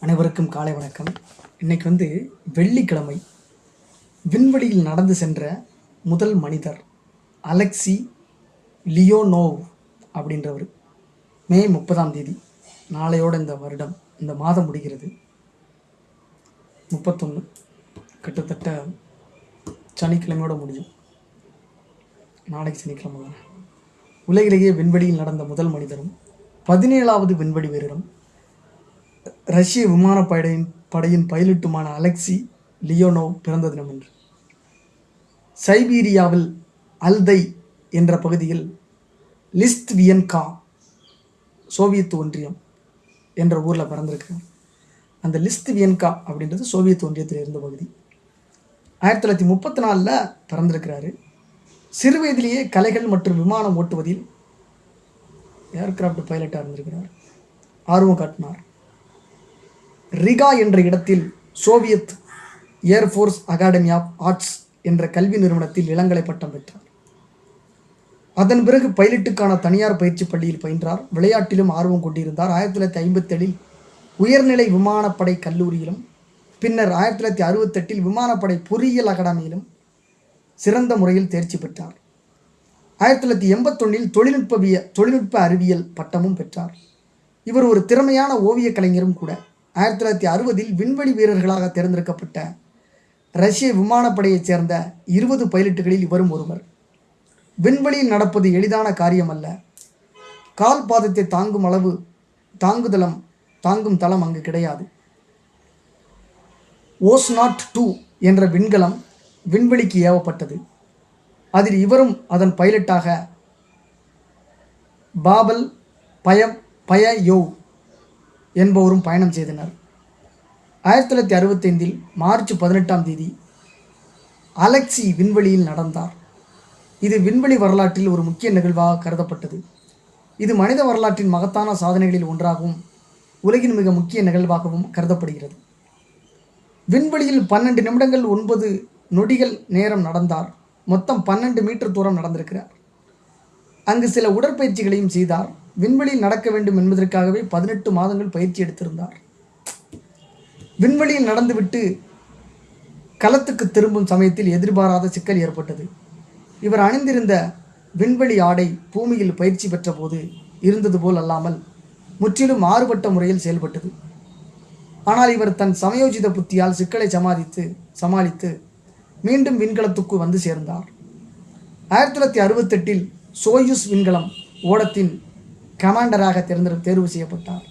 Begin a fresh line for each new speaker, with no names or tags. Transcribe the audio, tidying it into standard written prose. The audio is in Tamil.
அனைவருக்கும் காலை வணக்கம். இன்னைக்கு வெள்ளிக்கிழமை. விண்வெளியில் நடந்து சென்ற முதல் மனிதர் அலெக்சி லியோனோவ் அப்படின்றவர். மே 30 நாளையோடு இந்த மாதம் முடிகிறது. 31 கிட்டத்தட்ட சனிக்கிழமையோடு முடியும். நாளைக்கு சனிக்கிழமை தானே. உலகிலேயே விண்வெளியில் நடந்த முதல் மனிதரும் 17வது விண்வெளி வீரரும் ரஷ்ய விமானப்படையின் பைலட்டுமான அலெக்சி லியோனோவ் பிறந்த தினம் என்று சைபீரியாவில் அல்தை என்ற பகுதியில் லிஸ்த்வியன்கா சோவியத் ஒன்றியம் என்ற ஊரில் பிறந்திருக்கிறார். அந்த லிஸ்த்வியன்கா அப்படின்றது சோவியத் ஒன்றியத்தில் இருந்த பகுதி. 1934 பிறந்திருக்கிறாரு. சிறு வயதிலேயே கலைகள் மற்றும் விமானம் ஓட்டுவதில் ஏர்கிராஃப்ட் பைலட்டாக இருந்திருக்கிறார். ஆர்வம் காட்டினார். ரிகா என்ற இடத்தில் Soviet air force academy of arts என்ற கல்வி நிறுவனத்தில் இளங்கலை பட்டம் பெற்றார். அதன் பிறகு பைலட்டுக்கான தனியார் பயிற்சி பள்ளியில் பயின்றார். விளையாட்டிலும் ஆர்வம் கொண்டிருந்தார். 1957 உயர்நிலை விமானப்படை கல்லூரியிலும் பின்னர் 1968 விமானப்படை பொறியியல் அகாடமியிலும் சிறந்த முறையில் தேர்ச்சி பெற்றார். 1981 தொழில்நுட்ப அறிவியல் பட்டமும் பெற்றார். இவர் ஒரு திறமையான ஓவிய கலைஞரும் கூட. 1960 விண்வெளி வீரர்களாக தேர்ந்தெடுக்கப்பட்ட ரஷ்ய விமானப்படையைச் சேர்ந்த 20 பைலட்டுகளில் இவரும் ஒருவர். விண்வெளியில் நடப்பது எளிதான காரியம் அல்ல. கால் பாதத்தை தாங்கும் அளவு தாங்கும் தளம் அங்கு கிடையாது. ஓஸ்னாட் 2 என்ற விண்கலம் விண்வெளிக்கு ஏவப்பட்டது. அதில் இவரும் அதன் பைலட்டாக பாபல் பயயோவ் என்பவரும் பயணம் செய்தனர். 1965 மார்ச் 18 அலெக்சி விண்வெளியில் நடந்தார். இது விண்வெளி வரலாற்றில் ஒரு முக்கிய நிகழ்வாக கருதப்பட்டது. இது மனித வரலாற்றின் மகத்தான சாதனைகளில் ஒன்றாகவும் உலகின் மிக முக்கிய நிகழ்வாகவும் கருதப்படுகிறது. விண்வெளியில் 12 நிமிடங்கள் 9 நொடிகள் நேரம் நடந்தார். மொத்தம் 12 மீட்டர் தூரம் நடந்திருக்கிறார். அங்கு சில உடற்பயிற்சிகளையும் செய்தார். விண்வெளியில் நடக்க வேண்டும் என்பதற்காகவே 18 மாதங்கள் பயிற்சி எடுத்திருந்தார். விண்வெளியில் நடந்துவிட்டு களத்துக்கு திரும்பும் சமயத்தில் எதிர்பாராத சிக்கல் ஏற்பட்டது. இவர் அணிந்திருந்த விண்வெளி ஆடை பூமியில் பயிற்சி பெற்ற போது இருந்தது போல் அல்லாமல் முற்றிலும் மாறுபட்ட முறையில் செயல்பட்டது. ஆனால் இவர் தன் சமயோஜித புத்தியால் சிக்கலை சமாளித்து மீண்டும் விண்கலத்துக்கு வந்து சேர்ந்தார். 1968 சோயுஸ் விண்கலம் ஓடத்தின் கமாண்டராக தேர்வு செய்யப்பட்டார்.